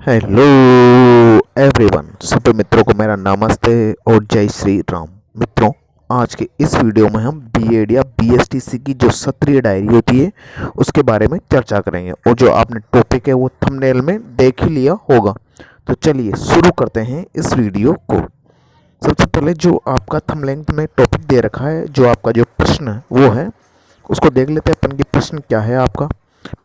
Hello everyone, सभी मित्रों को मेरा नमस्ते और जय श्री राम। मित्रों, आज के इस वीडियो में हम बीएड या बीएसटीसी की जो सत्रीय डायरी होती है उसके बारे में चर्चा करेंगे। और जो आपने टॉपिक है वो थंबनेल में देख ही लिया होगा। तो चलिए शुरू करते हैं इस वीडियो को। सबसे पहले जो आपका थंबनेल में टॉपिक दे रखा है, जो आपका जो प्रश्न है वो है, उसको देख लेते हैं अपन की प्रश्न क्या है आपका।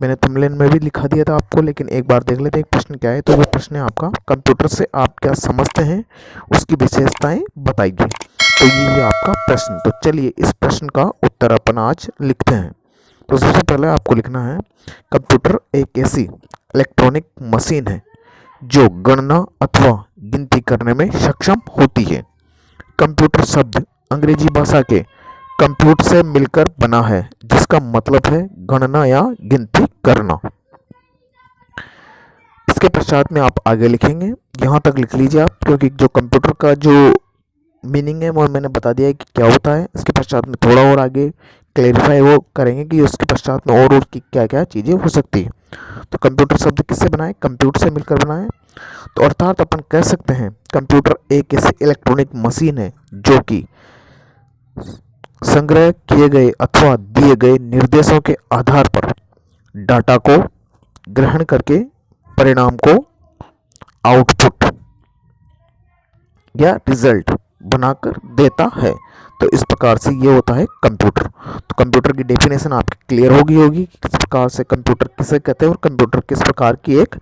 मैंने थंबनेल में भी लिखा दिया था आपको, लेकिन एक बार देख लेते हैं प्रश्न क्या है। तो वो प्रश्न है आपका, कंप्यूटर से आप क्या समझते हैं, उसकी विशेषताएं बताइए। तो ये है आपका प्रश्न। तो चलिए इस प्रश्न का उत्तर अपन आज लिखते हैं। तो सबसे पहले आपको लिखना है, कंप्यूटर एक ऐसी इलेक्ट्रॉनिक मशीन है जो गणना अथवा गिनती करने में सक्षम होती है। कंप्यूटर शब्द अंग्रेजी भाषा के कंप्यूट से मिलकर बना है, जिसका मतलब है गणना या गिनती करना। इसके पश्चात में आप आगे लिखेंगे, यहाँ तक लिख लीजिए आप, क्योंकि जो कंप्यूटर का जो मीनिंग है वो मैंने बता दिया है कि क्या होता है। इसके पश्चात में थोड़ा और आगे क्लेरिफाई वो करेंगे कि उसके पश्चात में और की क्या क्या चीज़ें हो सकती है। तो कंप्यूटर शब्द किससे बना है? कंप्यूटर से मिलकर बना है। तो अर्थात अपन कह सकते हैं कंप्यूटर एक ऐसी इलेक्ट्रॉनिक मशीन है जो कि संग्रह किए गए अथवा दिए गए निर्देशों के आधार पर डाटा को ग्रहण करके परिणाम को आउटपुट या रिजल्ट बनाकर देता है। तो इस प्रकार से ये होता है कंप्यूटर। तो कंप्यूटर की डेफिनेशन आपकी क्लियर होगी कि किस प्रकार से कंप्यूटर किसे कहते हैं और कंप्यूटर किस प्रकार की एक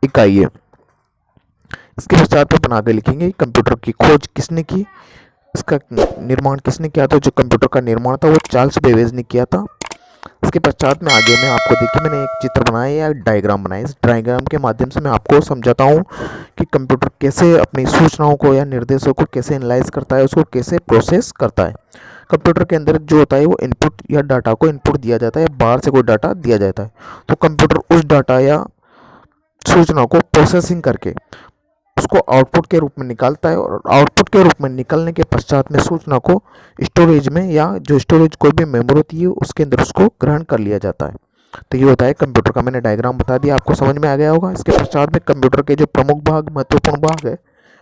इकाई है। इसके पश्चात अपन आगे लिखेंगे कंप्यूटर की खोज किसने की, इसका निर्माण किसने किया था। जो कंप्यूटर का निर्माण था वो चार्ल्स बेबेज ने किया था। इसके पश्चात में आगे मैं आपको देखिए, मैंने एक चित्र बनाया या डायग्राम बनाया। इस डायग्राम के माध्यम से मैं आपको समझाता हूँ कि कंप्यूटर कैसे अपनी सूचनाओं को या निर्देशों को कैसे एनालाइज करता है, उसको कैसे प्रोसेस करता है। कंप्यूटर के अंदर जो होता है वो इनपुट या डाटा को इनपुट दिया जाता है, बाहर से कोई डाटा दिया जाता है। तो कंप्यूटर उस डाटा या सूचना को प्रोसेसिंग करके उसको आउटपुट के रूप में निकालता है, और आउटपुट के रूप में निकलने के पश्चात में सूचना को स्टोरेज में या जो स्टोरेज कोई भी मेमोरी होती है उसके अंदर उसको ग्रहण कर लिया जाता है। तो ये होता है कंप्यूटर का। मैंने डायग्राम बता दिया, आपको समझ में आ गया होगा। इसके पश्चात में कंप्यूटर के जो प्रमुख भाग, महत्वपूर्ण भाग है,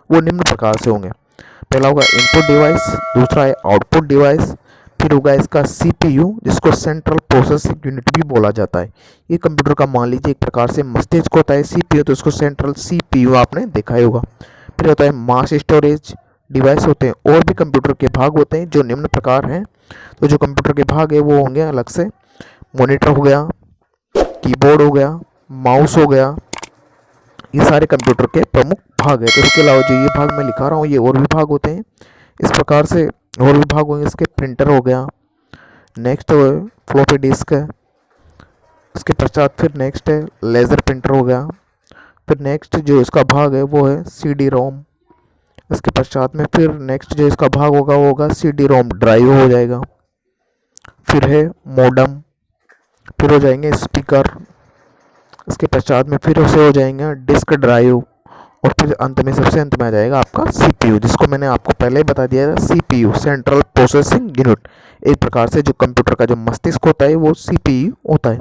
वो निम्न प्रकार से होंगे। पहला होगा इनपुट डिवाइस, दूसरा है आउटपुट डिवाइस, फिर होगा इसका सीपीयू, जिसको सेंट्रल प्रोसेसिंग यूनिट भी बोला जाता है। ये कंप्यूटर का मान लीजिए एक प्रकार से मस्तिष्क होता है। सीपीयू तो इसको सेंट्रल सीपीयू आपने देखा ही होगा। फिर होता है मास स्टोरेज डिवाइस होते हैं। और भी कंप्यूटर के भाग होते हैं जो निम्न प्रकार हैं। तो जो कंप्यूटर के भाग है वो होंगे अलग से, मॉनिटर हो गया, कीबोर्ड हो गया, माउस हो गया, ये सारे कंप्यूटर के प्रमुख भाग है। तो इसके अलावा जो ये भाग मैं लिखा रहा हूँ ये और भी भाग होते हैं। इस प्रकार से और भी भाग होंगे। इसके प्रिंटर हो गया, नेक्स्ट फ्लॉपी डिस्क है, उसके पश्चात फिर नेक्स्ट है लेज़र प्रिंटर हो गया, फिर नेक्स्ट जो इसका भाग है वो है सीडी रोम। इसके पश्चात में फिर नेक्स्ट जो इसका भाग होगा वो होगा सीडी रोम ड्राइव हो जाएगा। फिर है मॉडम, फिर हो जाएंगे स्पीकर, इसके पश्चात में फिर उसे हो जाएंगे डिस्क ड्राइव, और फिर अंत में सबसे अंत में आ जाएगा आपका सीपीयू, जिसको मैंने आपको पहले ही बता दिया था, सीपीयू सेंट्रल प्रोसेसिंग यूनिट। एक प्रकार से जो कंप्यूटर का जो मस्तिष्क होता है वो सीपीयू होता है।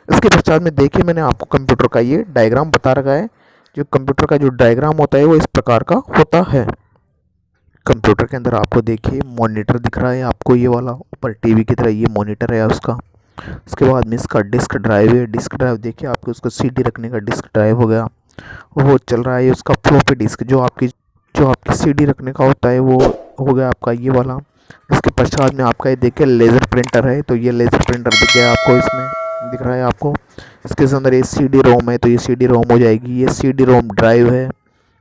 इसके पश्चात में देखिए मैंने आपको कंप्यूटर का ये डायग्राम बता रखा है। जो कंप्यूटर का जो डायग्राम होता है वो इस प्रकार का होता है। कंप्यूटर के अंदर आपको देखिए मॉनिटर दिख रहा है आपको, ये वाला ऊपर टीवी की तरह ये मॉनिटर है उसका। उसके बाद में इसका डिस्क ड्राइव है। डिस्क ड्राइव देखिए आपको, उसको सीडी रखने का डिस्क ड्राइव हो गया, वो चल रहा है। उसका फ्लॉपी डिस्क जो आपकी सीडी रखने का होता है वो हो गया आपका ये वाला। इसके पश्चात में आपका ये देखिए लेज़र प्रिंटर है। तो ये लेज़र प्रिंटर दिख गया आपको, इसमें दिख रहा है आपको। इसके अंदर ये सीडी रोम है, तो ये सीडी रोम हो जाएगी। ये सीडी रोम ड्राइव है।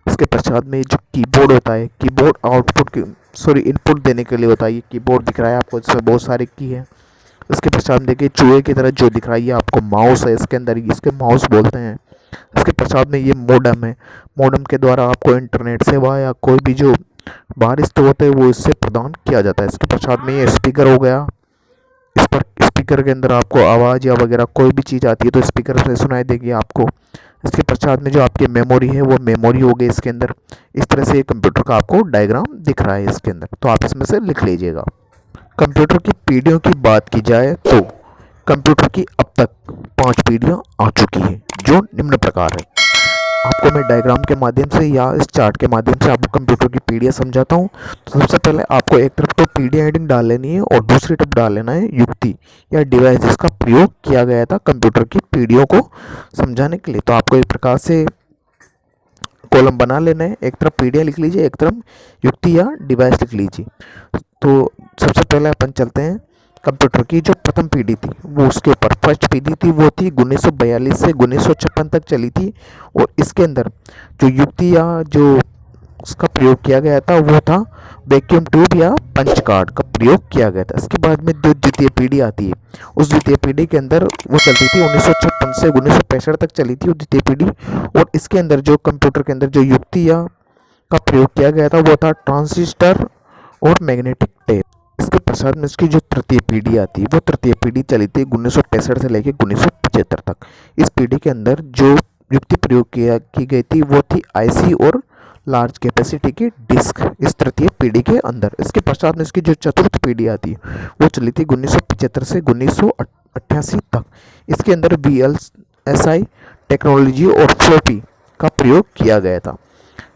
इसके पश्चात में जो कीबोर्ड होता है, कीबोर्ड आउटपुट की इनपुट देने के लिए होता है। ये कीबोर्ड दिख रहा है आपको, इसमें बहुत सारे की है। इसके पश्चात देखिए चूहे की तरह जो दिख रहा है ये आपको माउस है, इसके अंदर इसके माउस बोलते हैं। इसके पश्चात में ये मॉडेम है। मॉडेम के द्वारा आपको इंटरनेट सेवा या कोई भी जो बाहरी स्रोत है वो इससे प्रदान किया जाता है। इसके पश्चात में ये स्पीकर हो गया। इस पर स्पीकर के अंदर आपको आवाज़ या वगैरह कोई भी चीज़ आती है तो स्पीकर से सुनाई देगी आपको। इसके पश्चात में जो आपकी मेमोरी है वो मेमोरी हो गई इसके अंदर। इस तरह से कंप्यूटर का आपको डायग्राम दिख रहा है इसके अंदर, तो आप इसमें से लिख लीजिएगा। कंप्यूटर की पीढ़ियों की बात की जाए तो कंप्यूटर की अब तक 5 पीढ़ियां आ चुकी हैं, जो निम्न प्रकार है। आपको मैं डायग्राम के माध्यम से या इस चार्ट के माध्यम से आपको कंप्यूटर की पीडीएफ समझाता हूँ। तो सबसे पहले आपको एक तरफ तो पीडीएफ हेडिंग डाल लेनी है और दूसरी तरफ डाल लेना है युक्ति या डिवाइस जिसका प्रयोग किया गया था कंप्यूटर की पीडीओ को समझाने के लिए। तो आपको एक प्रकार से कॉलम बना लेना है, एक तरफ पीडीएफ लिख लीजिए, एक तरफ युक्ति या डिवाइस लिख लीजिए। तो सबसे पहले अपन चलते हैं कंप्यूटर की जो प्रथम पीढ़ी थी वो उसके ऊपर। फर्स्ट पीढ़ी थी वो थी 1942 से 1956 तक चली थी और इसके अंदर जो युक्ति या जो उसका प्रयोग किया गया था वो था वैक्यूम ट्यूब या पंच कार्ड का प्रयोग किया गया था। इसके बाद में जो द्वितीय पीढ़ी आती है उस द्वितीय पीढ़ी के अंदर वो चलती थी 1956 से 1965 तक चली थी वो द्वितीय पीढ़ी। और इसके अंदर जो कंप्यूटर के अंदर जो युक्ति या का प्रयोग किया गया था वो था ट्रांजिस्टर और मैग्नेटिक टेप। इसके पश्चात में इसकी जो तृतीय पीढ़ी आती है वो तृतीय पीढ़ी चली थी 1965 से लेकर 1975 तक। इस पीढ़ी के अंदर जो युक्ति प्रयोग की गई थी वो थी आईसी और लार्ज कैपेसिटी की डिस्क इस तृतीय पीढ़ी के अंदर। इसके पश्चात में इसकी जो चतुर्थ पीढ़ी आती है वो चली थी 1975 से 1988 तक। इसके अंदर VLSI टेक्नोलॉजी और फ्लोपी का प्रयोग किया गया था।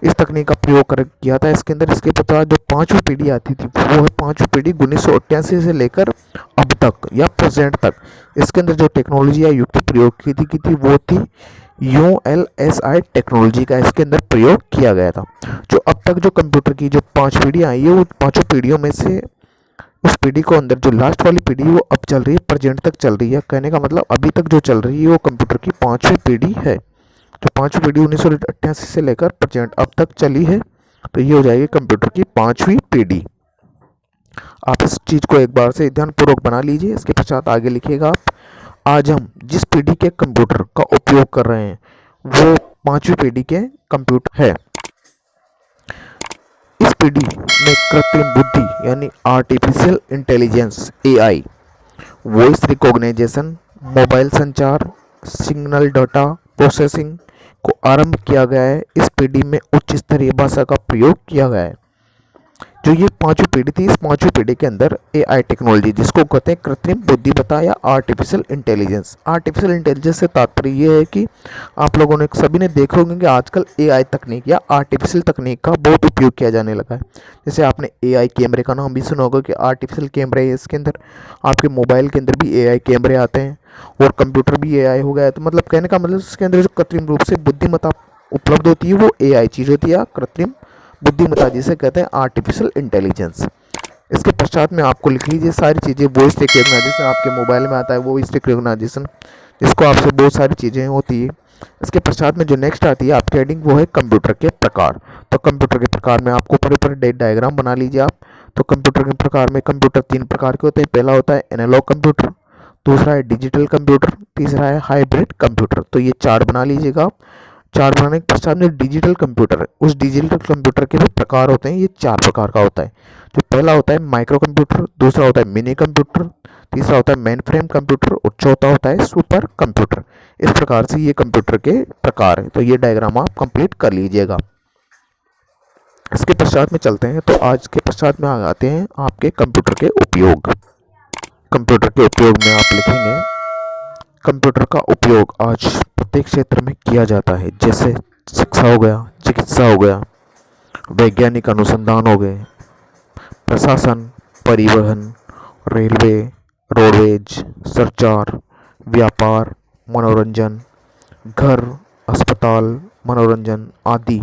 इस तकनीक का प्रयोग किया था इसके अंदर। इसके पश्चात जो पांचवी पीढ़ी आती थी वो है पांचवी पीढ़ी 1988 से लेकर अब तक या प्रेजेंट तक। इसके अंदर जो टेक्नोलॉजी या युक्ति प्रयोग की थी वो थी ULSI टेक्नोलॉजी का इसके अंदर प्रयोग किया गया था। जो अब तक जो कंप्यूटर की जो पांच पीढ़ियाँ आई है वो पांचों पीढ़ियों में से उस पीढ़ी को अंदर जो लास्ट वाली पीढ़ी वो अब चल रही है, प्रेजेंट तक चल रही है। कहने का मतलब अभी तक जो चल रही है वो कंप्यूटर की पांचवी पीढ़ी है। तो पांचवी पीढ़ी 1988 से लेकर प्रेजेंट अब तक चली है। तो ये हो जाएगी कंप्यूटर की पांचवी पीढ़ी। आप इस चीज़ को एक बार से ध्यानपूर्वक बना लीजिए। इसके पश्चात आगे लिखिएगा आप, आज हम जिस पीढ़ी के कंप्यूटर का उपयोग कर रहे हैं वो पांचवी पीढ़ी के कंप्यूटर है। इस पीढ़ी में कृत्रिम बुद्धि यानी artificial intelligence AI, voice recognition, mobile संचार, सिग्नल डाटा प्रोसेसिंग को आरंभ किया गया है। इस पीढ़ी में उच्च स्तरीय भाषा का प्रयोग किया गया है। जो ये पांचवी पीढ़ी थी इस पांचवी पीढ़ी के अंदर AI टेक्नोलॉजी जिसको कहते हैं कृत्रिम बुद्धिमत्ता या आर्टिफिशियल इंटेलिजेंस। आर्टिफिशियल इंटेलिजेंस से तात्पर्य ये है कि आप लोगों ने सभी ने देखा होगा कि आजकल AI तकनीक या आर्टिफिशियल तकनीक का बहुत उपयोग किया जाने लगा है। जैसे आपने AI कैमरे का नाम भी सुना होगा कि आर्टिफिशियल कैमरे है। इसके अंदर आपके मोबाइल के अंदर भी AI कैमरे आते हैं और कंप्यूटर भी AI हो गया है। तो मतलब कहने का मतलब इसके अंदर जो कृत्रिम रूप से बुद्धिमत्ता उपलब्ध होती है वो AI चीज़ होती है या कृत्रिम बुद्धिमत्ता जिसे कहते हैं आर्टिफिशियल इंटेलिजेंस। इसके पश्चात में आपको लिख लीजिए सारी चीज़ें। वॉइस रिकॉग्निशन आपके मोबाइल में आता है, वॉइस रिकॉग्निशन जिसको आपसे बहुत सारी चीज़ें होती है। इसके पश्चात में जो नेक्स्ट आती है आपकी हेडिंग वो है कंप्यूटर के प्रकार। तो कंप्यूटर के प्रकार में आपको ऊपर डायग्राम बना लीजिए आप। तो कंप्यूटर के प्रकार में कंप्यूटर तीन प्रकार के होते हैं। पहला होता है एनालॉग कंप्यूटर, दूसरा है डिजिटल कंप्यूटर, तीसरा है हाइब्रिड कंप्यूटर। तो ये चार बना लीजिएगा आप। चार बनाने के पश्चात में डिजिटल कंप्यूटर है, उस डिजिटल कंप्यूटर के भी प्रकार होते हैं। ये चार प्रकार का होता है। जो पहला होता है माइक्रो कंप्यूटर, दूसरा होता है मिनी कंप्यूटर, तीसरा होता है मेन फ्रेम कंप्यूटर और चौथा होता है सुपर कंप्यूटर। इस प्रकार से ये कंप्यूटर के प्रकार है। तो ये डायग्राम आप कंप्लीट कर लीजिएगा। इसके पश्चात में चलते हैं। तो आज के पश्चात में आते हैं आपके कंप्यूटर के उपयोग। कंप्यूटर के उपयोग में आप लिखेंगे कंप्यूटर का उपयोग आज प्रत्येक क्षेत्र में किया जाता है, जैसे शिक्षा हो गया, चिकित्सा हो गया, वैज्ञानिक अनुसंधान हो गए, प्रशासन, परिवहन, रेलवे, रोडवेज, संचार, व्यापार, मनोरंजन, घर, अस्पताल, मनोरंजन आदि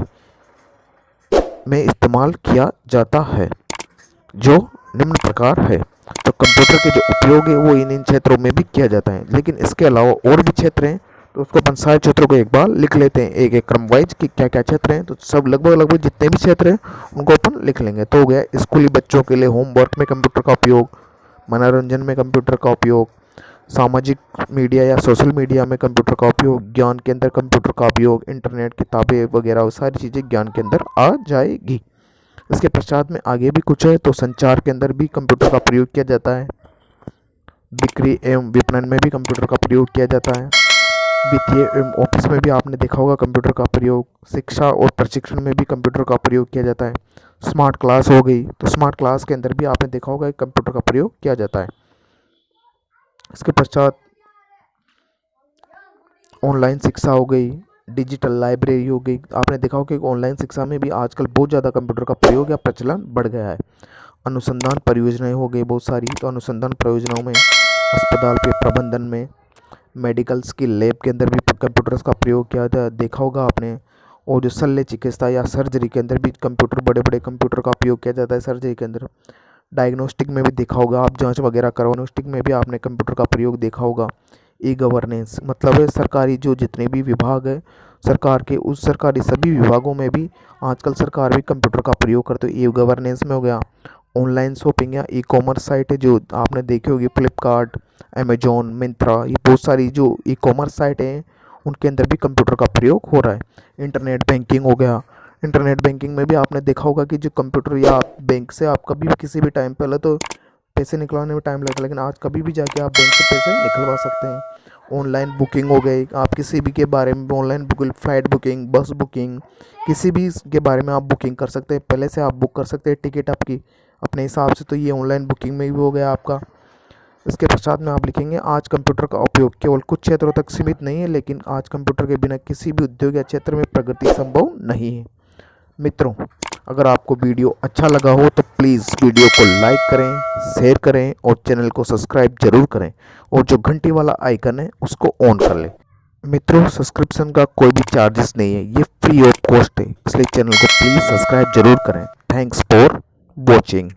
में इस्तेमाल किया जाता है। जो निम्न प्रकार है। तो कंप्यूटर के जो उपयोग है वो इन क्षेत्रों में भी किया जाता है। लेकिन इसके अलावा और भी क्षेत्र हैं तो उसको अपन सारे क्षेत्रों को एक बार लिख लेते हैं एक एक क्रम वाइज कि क्या क्या क्षेत्र हैं। तो सब लगभग जितने भी क्षेत्र हैं उनको अपन लिख लेंगे। तो हो गया स्कूली बच्चों के लिए होमवर्क में कंप्यूटर का उपयोग, मनोरंजन में कंप्यूटर का उपयोग, सामाजिक मीडिया या सोशल मीडिया में कंप्यूटर का उपयोग, ज्ञान के अंदर कंप्यूटर का उपयोग, इंटरनेट, किताबें वगैरह वो सारी चीज़ें ज्ञान के अंदर आ जाएगी। इसके पश्चात में आगे भी कुछ है। तो संचार के अंदर भी कंप्यूटर का प्रयोग किया जाता है। बिक्री एवं विपणन में भी कंप्यूटर का प्रयोग किया जाता है। वित्तीय एवं ऑफिस में भी आपने देखा होगा कंप्यूटर का प्रयोग। शिक्षा और प्रशिक्षण में भी कंप्यूटर का प्रयोग किया जाता है। स्मार्ट क्लास हो गई तो स्मार्ट क्लास के अंदर भी आपने देखा होगा कि कंप्यूटर का प्रयोग किया जाता है। इसके पश्चात ऑनलाइन शिक्षा हो गई, डिजिटल लाइब्रेरी हो गई। आपने देखा हो कि ऑनलाइन शिक्षा में भी आजकल बहुत ज़्यादा कंप्यूटर का प्रयोग या प्रचलन बढ़ गया है। अनुसंधान परियोजनाएं हो गई बहुत सारी, तो अनुसंधान परियोजनाओं में अस्पताल के प्रबंधन में, मेडिकल्स की लैब के अंदर भी कंप्यूटर्स का प्रयोग किया जाता है, देखा होगा आपने। और जो शल्य चिकित्सा या सर्जरी के अंदर भी कंप्यूटर, बड़े बड़े कंप्यूटर का उपयोग किया जाता है सर्जरी के अंदर। डायग्नोस्टिक में भी देखा होगा आप, जांच वगैरह डायग्नोस्टिक में भी आपने कंप्यूटर का प्रयोग देखा होगा। ई गवर्नेंस मतलब है सरकारी जो जितने भी विभाग है सरकार के, उस सरकारी सभी विभागों में भी आजकल सरकार भी कंप्यूटर का प्रयोग करते है। ई गवर्नेंस में हो गया ऑनलाइन शॉपिंग या ई कॉमर्स साइट है जो आपने देखी होगी, फ्लिपकार्ट, अमेजोन, मिंत्रा, ये बहुत सारी जो ई कॉमर्स साइट हैं उनके अंदर भी कंप्यूटर का प्रयोग हो रहा है। इंटरनेट बैंकिंग हो गया, इंटरनेट बैंकिंग में भी आपने देखा होगा कि जो कंप्यूटर या बैंक से आप कभी भी किसी भी टाइम, पहले तो पैसे निकलवाने में टाइम लगता, लेकिन आज कभी भी जाके आप बैंक से पैसे निकलवा सकते हैं। ऑनलाइन बुकिंग हो गई, आप किसी भी के बारे में ऑनलाइन बुकिंग, फ्लाइट बुकिंग, बस बुकिंग, किसी भी के बारे में आप बुकिंग कर सकते हैं, पहले से आप बुक कर सकते हैं टिकट आपकी अपने हिसाब से। तो ये ऑनलाइन बुकिंग में भी हो गया आपका। इसके पश्चात में आप लिखेंगे आज कंप्यूटर का उपयोग केवल कुछ क्षेत्रों तक सीमित नहीं है, लेकिन आज कंप्यूटर के बिना किसी भी उद्योग या क्षेत्र में प्रगति संभव नहीं है। मित्रों, अगर आपको वीडियो अच्छा लगा हो तो प्लीज़ वीडियो को लाइक करें, शेयर करें और चैनल को सब्सक्राइब जरूर करें, और जो घंटी वाला आइकन है उसको ऑन कर लें। मित्रों, सब्सक्रिप्शन का कोई भी चार्जेस नहीं है, ये फ्री ऑफ कॉस्ट है, इसलिए चैनल को प्लीज़ सब्सक्राइब जरूर करें। Thanks for watching.